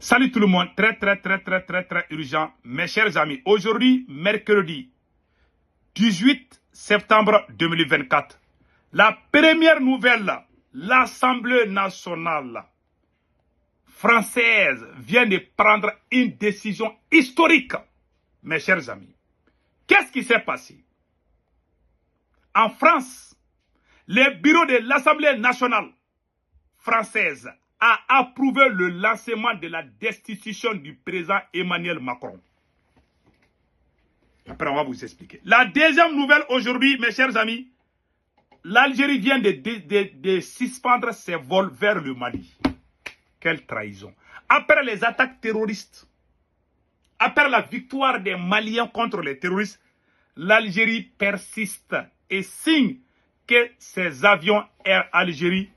Salut tout le monde, très urgent. Mes chers amis, aujourd'hui, mercredi 18 septembre 2024, la première nouvelle, l'Assemblée nationale française vient de prendre une décision historique. Mes chers amis, qu'est-ce qui s'est passé? En France, le bureau de l'Assemblée nationale française a approuvé le lancement de la destitution du président Emmanuel Macron. Après, on va vous expliquer. La deuxième nouvelle aujourd'hui, mes chers amis, l'Algérie vient de suspendre ses vols vers le Mali. Quelle trahison. Après les attaques terroristes, après la victoire des Maliens contre les terroristes, l'Algérie persiste et signe que ses avions Air Algérie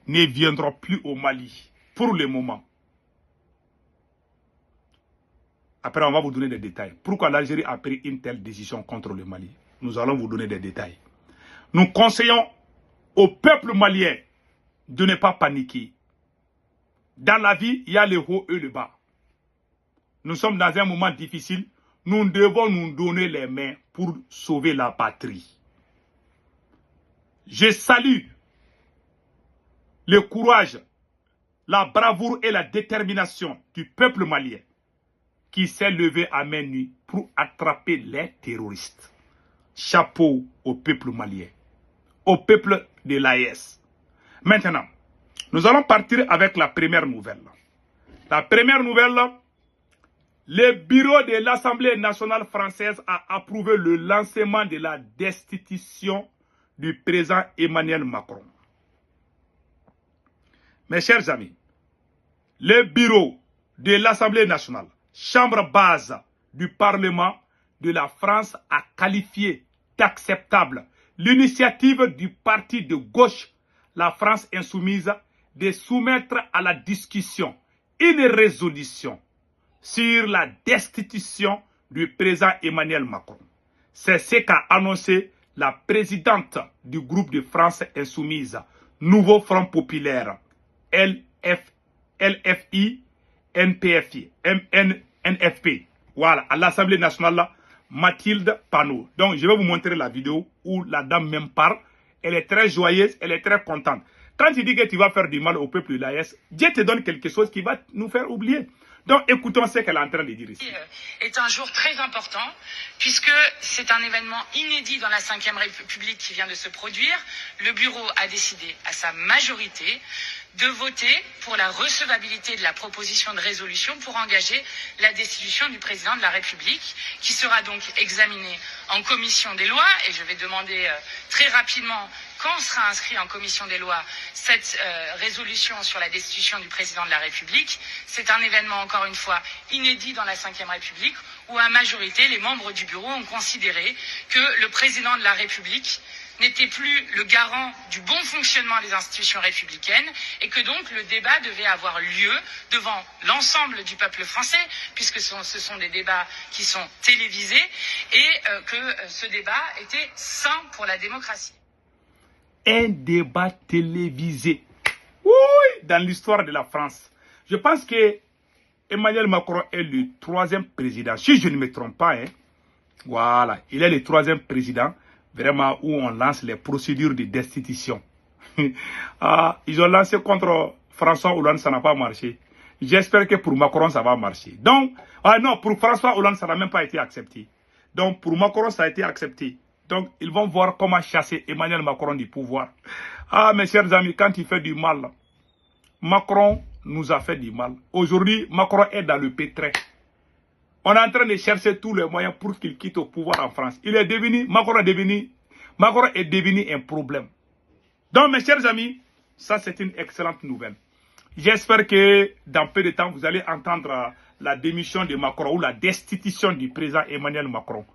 ne viendront plus au Mali pour le moment. Après, on va vous donner des détails. Pourquoi l'Algérie a pris une telle décision contre le Mali? Nous allons vous donner des détails. Nous conseillons au peuple malien de ne pas paniquer. Dans la vie, il y a le haut et le bas. Nous sommes dans un moment difficile. Nous devons nous donner les mains pour sauver la patrie. Je salue le courage, la bravoure et la détermination du peuple malien qui s'est levé à main nue pour attraper les terroristes. Chapeau au peuple malien, au peuple de l'AES. Maintenant, nous allons partir avec la première nouvelle. La première nouvelle, le bureau de l'Assemblée nationale française a approuvé le lancement de la destitution du président Emmanuel Macron. Mes chers amis, le bureau de l'Assemblée nationale, chambre base du Parlement de la France, a qualifié d'acceptable l'initiative du parti de gauche, la France insoumise, de soumettre à la discussion une résolution sur la destitution du président Emmanuel Macron. C'est ce qu'a annoncé la présidente du groupe de France insoumise, Nouveau Front Populaire, LFI, NFP. Voilà, à l'Assemblée nationale, Mathilde Panot. Donc, je vais vous montrer la vidéo où la dame même parle. Elle est très joyeuse, elle est très contente. Quand tu dis que tu vas faire du mal au peuple de l'AES, Dieu te donne quelque chose qui va nous faire oublier. Donc, écoutons ce qu'elle est en train de dire ici. Est un jour très important puisque c'est un événement inédit dans la Ve République qui vient de se produire. Le bureau a décidé à sa majorité de voter pour la recevabilité de la proposition de résolution pour engager la destitution du président de la République, qui sera donc examinée en commission des lois. Et je vais demander très rapidement quand sera inscrit en commission des lois cette résolution sur la destitution du président de la République. C'est un événement, encore une fois, inédit dans la Ve République, où à majorité, les membres du bureau ont considéré que le président de la République n'était plus le garant du bon fonctionnement des institutions républicaines et que donc le débat devait avoir lieu devant l'ensemble du peuple français, puisque ce sont des débats qui sont télévisés, et que ce débat était sain pour la démocratie. Un débat télévisé. Oui, dans l'histoire de la France. Je pense que Emmanuel Macron est le troisième président, si je ne me trompe pas. Voilà, il est le troisième président, vraiment, où on lance les procédures de destitution. Ils ont lancé contre François Hollande, ça n'a pas marché. J'espère que pour Macron, ça va marcher. Donc, non, pour François Hollande, ça n'a même pas été accepté. Donc, pour Macron, ça a été accepté. Donc, ils vont voir comment chasser Emmanuel Macron du pouvoir. Mes chers amis, quand il fait du mal, Macron nous a fait du mal. Aujourd'hui, Macron est dans le pétrin. On est en train de chercher tous les moyens pour qu'il quitte au pouvoir en France. Macron est devenu un problème. Donc, mes chers amis, ça c'est une excellente nouvelle. J'espère que dans peu de temps, vous allez entendre la démission de Macron ou la destitution du président Emmanuel Macron.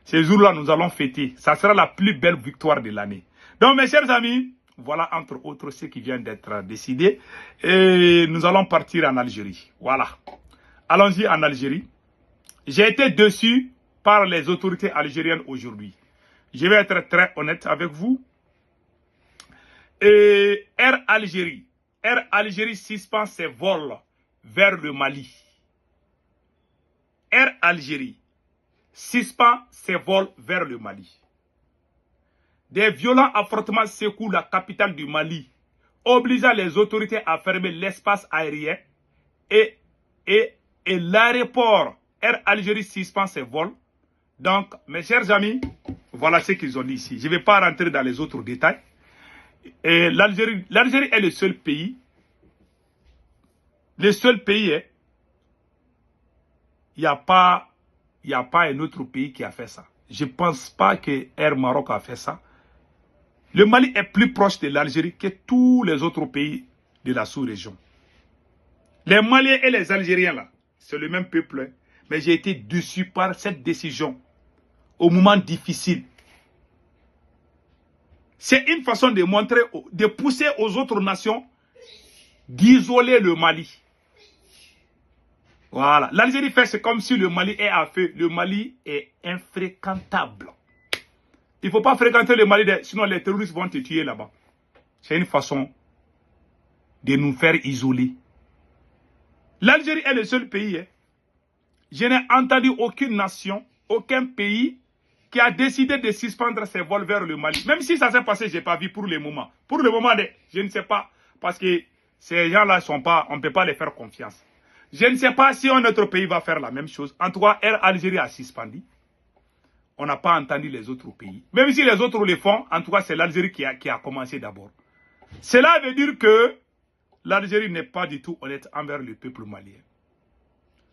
Ces jours-là, nous allons fêter. Ça sera la plus belle victoire de l'année. Donc, mes chers amis, voilà entre autres ce qui vient d'être décidé. Et nous allons partir en Algérie. Voilà. Allons-y en Algérie. J'ai été déçu par les autorités algériennes aujourd'hui. Je vais être très honnête avec vous. Et Air Algérie suspend ses vols vers le Mali. Air Algérie suspend ses vols vers le Mali. Des violents affrontements secouent la capitale du Mali, obligeant les autorités à fermer l'espace aérien et l'aéroport. Air Algérie suspend ses vols. Donc, mes chers amis, voilà ce qu'ils ont dit ici. Je ne vais pas rentrer dans les autres détails. L'Algérie est le seul pays. Le seul pays, il n'y a pas un autre pays qui a fait ça. Je ne pense pas que Air Maroc a fait ça. Le Mali est plus proche de l'Algérie que tous les autres pays de la sous-région. Les Maliens et les Algériens, là, c'est le même peuple. Mais j'ai été déçu par cette décision au moment difficile. C'est une façon de montrer, de pousser aux autres nations d'isoler le Mali. Voilà. L'Algérie fait, c'est comme si le Mali est à feu. Le Mali est infréquentable. Il ne faut pas fréquenter le Mali, sinon les terroristes vont te tuer là-bas. C'est une façon de nous faire isoler. L'Algérie est le seul pays. Je n'ai entendu aucune nation, aucun pays qui a décidé de suspendre ses vols vers le Mali. Même si ça s'est passé, je n'ai pas vu pour le moment. Pour le moment, je ne sais pas. Parce que ces gens-là, on ne peut pas les faire confiance. Je ne sais pas si un autre pays va faire la même chose. En tout cas, Air Algérie a suspendu. On n'a pas entendu les autres pays. Même si les autres le font, en tout cas, c'est l'Algérie qui a commencé d'abord. Cela veut dire que l'Algérie n'est pas du tout honnête envers le peuple malien.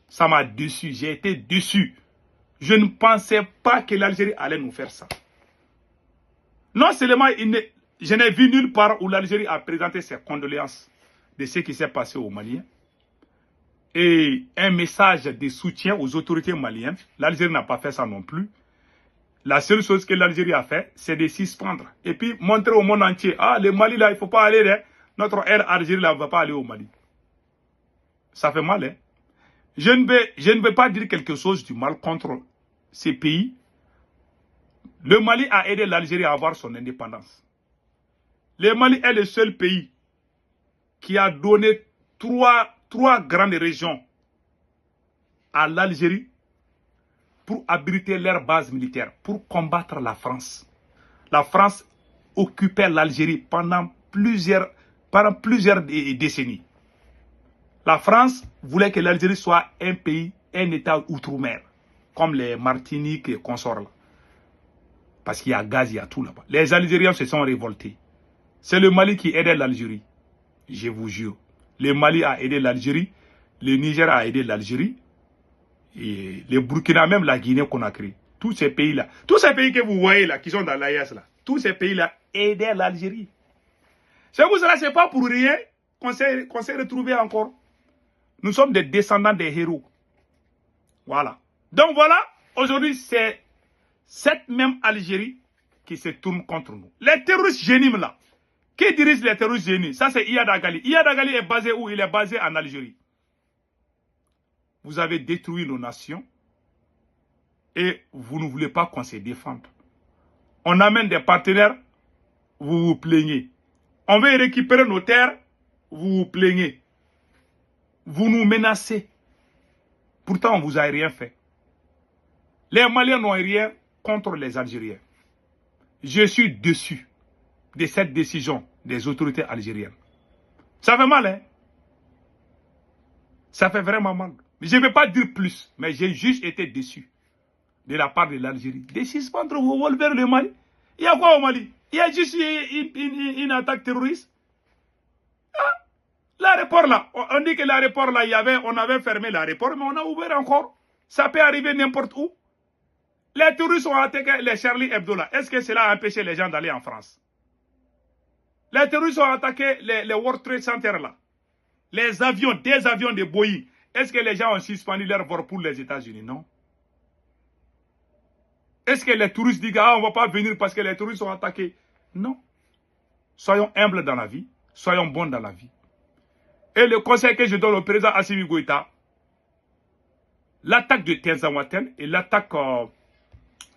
Ça m'a déçu, j'ai été déçu. Je ne pensais pas que l'Algérie allait nous faire ça. Non seulement, je n'ai vu nulle part où l'Algérie a présenté ses condoléances de ce qui s'est passé aux Maliens. Et un message de soutien aux autorités maliennes. L'Algérie n'a pas fait ça non plus. La seule chose que l'Algérie a fait, c'est de suspendre. Et puis montrer au monde entier, ah, le Mali là, il ne faut pas aller, hein. Notre Air Algérie là, ne va pas aller au Mali. Ça fait mal, hein. Je ne vais pas dire quelque chose du mal contre ces pays. Le Mali a aidé l'Algérie à avoir son indépendance. Le Mali est le seul pays qui a donné trois grandes régions à l'Algérie pour abriter leur base militaire, pour combattre la France. La France occupait l'Algérie pendant plusieurs décennies. La France voulait que l'Algérie soit un pays, un État outre-mer, comme les Martinique et consorts là. Parce qu'il y a gaz, il y a tout là-bas. Les Algériens se sont révoltés. C'est le Mali qui aidait l'Algérie. Je vous jure. Le Mali a aidé l'Algérie, le Niger a aidé l'Algérie, et le Burkina, même la Guinée-Conakry. Tous ces pays-là, tous ces pays que vous voyez là, qui sont dans l'AES là, tous ces pays-là aidaient l'Algérie. C'est pour cela, c'est pas pour rien qu'on s'est retrouvés encore. Nous sommes des descendants des héros. Voilà. Donc voilà, aujourd'hui, c'est cette même Algérie qui se tourne contre nous. Les terroristes génimes là, qui dirigent les terroristes génimes? Ça, c'est Iyad Agali. Iyad Agali est basé où? Il est basé en Algérie. Vous avez détruit nos nations et vous ne voulez pas qu'on se défende. On amène des partenaires, vous vous plaignez. On veut récupérer nos terres, vous vous plaignez. Vous nous menacez. Pourtant, on ne vous a rien fait. Les Maliens n'ont rien contre les Algériens. Je suis déçu de cette décision des autorités algériennes. Ça fait mal, hein? Ça fait vraiment mal. Je ne vais pas dire plus, mais j'ai juste été déçu de la part de l'Algérie. De suspendre vos vols vers le Mali. Il y a quoi au Mali? Il y a juste une attaque terroriste. Ah, l'aéroport là, on dit que l'aéroport là, on avait fermé l'aéroport, mais on a ouvert encore. Ça peut arriver n'importe où. Les terroristes ont attaqué les Charlie Hebdo là. Est-ce que cela a empêché les gens d'aller en France? Les terroristes ont attaqué les World Trade Center là. Les avions, des avions de Boeing. Est-ce que les gens ont suspendu leur vol pour les États-Unis? Non. Est-ce que les touristes disent, ah, on ne va pas venir parce que les touristes sont attaqués? Non. Soyons humbles dans la vie. Soyons bons dans la vie. Et le conseil que je donne au président Assimi Goïta, l'attaque de Tenzawatène et l'attaque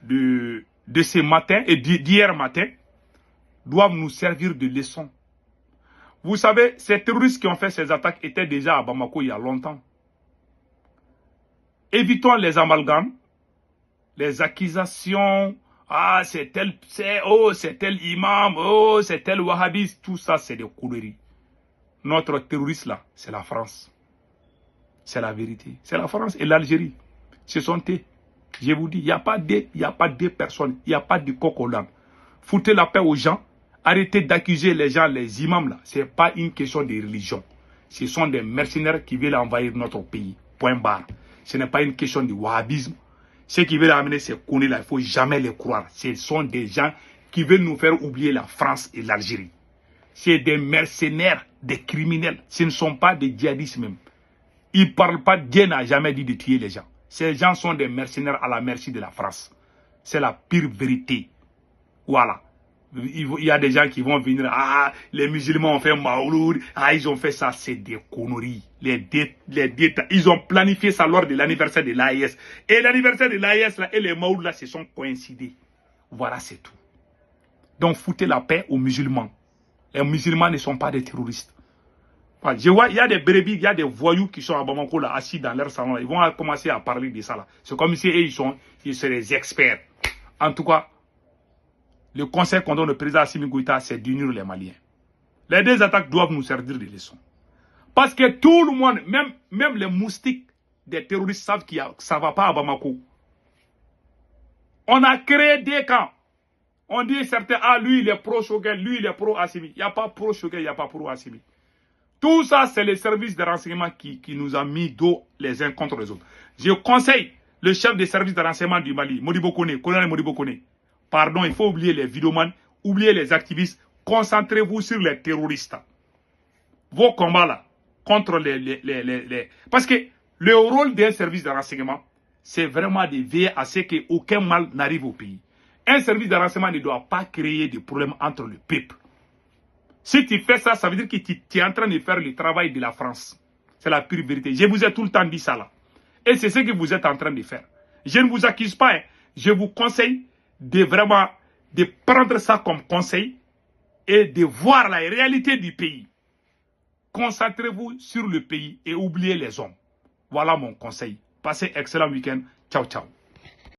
de ce matin et d'hier matin doivent nous servir de leçon. Vous savez, ces terroristes qui ont fait ces attaques étaient déjà à Bamako il y a longtemps. Évitons les amalgames, les accusations. Ah, c'est tel imam, oh, c'est tel wahhabiste. Tout ça, c'est des conneries. Notre terroriste là, c'est la France. C'est la vérité. C'est la France et l'Algérie. Ce sont eux. Je vous dis, il n'y a pas deux personnes, il n'y a pas de coq au l'âne. Foutez la paix aux gens. Arrêtez d'accuser les gens, les imams là. Ce n'est pas une question de religion. Ce sont des mercenaires qui veulent envahir notre pays. Point barre. Ce n'est pas une question de wahhabisme. Ceux qui veulent amener ces conneries là, il ne faut jamais les croire. Ce sont des gens qui veulent nous faire oublier la France et l'Algérie. C'est des mercenaires, des criminels. Ce ne sont pas des djihadistes même. Ils ne parlent pas, Dieu n'a jamais dit de tuer les gens. Ces gens sont des mercenaires à la merci de la France. C'est la pire vérité. Voilà. Il y a des gens qui vont venir, ah, les musulmans ont fait Maouloud, ah, ils ont fait ça, c'est des conneries. Ils ont planifié ça lors de l'anniversaire de l'AIS. Et l'anniversaire de l'AIS et les Maouloud là se sont coïncidés. Voilà, c'est tout. Donc, foutez la paix aux musulmans. Les musulmans ne sont pas des terroristes. Enfin, je vois, il y a des brebis, il y a des voyous qui sont à Bamako là, assis dans leur salon. Là. Ils vont commencer à parler de ça là. C'est comme si ils sont des experts. En tout cas, le conseil qu'on donne au président Assimi Goïta, c'est d'unir les Maliens. Les deux attaques doivent nous servir de leçons. Parce que tout le monde, même les moustiques des terroristes savent que ça ne va pas à Bamako. On a créé des camps. On dit certains, ah lui il est pro-Choguel, lui il est pro-Assimi. Il n'y a pas pro-Choguel, il n'y a pas pro-Assimi. Tout ça, c'est les services de renseignement qui nous a mis dos les uns contre les autres. Je conseille le chef des services de renseignement du Mali, Modibo Kone, colonel Modibo Kone. Pardon, il faut oublier les vidéomans, oublier les activistes. Concentrez-vous sur les terroristes. Vos combats là, contre les... Parce que le rôle d'un service de renseignement, c'est vraiment de veiller à ce qu'aucun mal n'arrive au pays. Un service de renseignement ne doit pas créer de problèmes entre le peuple. Si tu fais ça, ça veut dire que tu es en train de faire le travail de la France. C'est la pure vérité. Je vous ai tout le temps dit ça là. Et c'est ce que vous êtes en train de faire. Je ne vous accuse pas. Hein. Je vous conseille de vraiment de prendre ça comme conseil et de voir la réalité du pays. Concentrez-vous sur le pays et oubliez les hommes. Voilà mon conseil. Passez un excellent week-end. Ciao, ciao.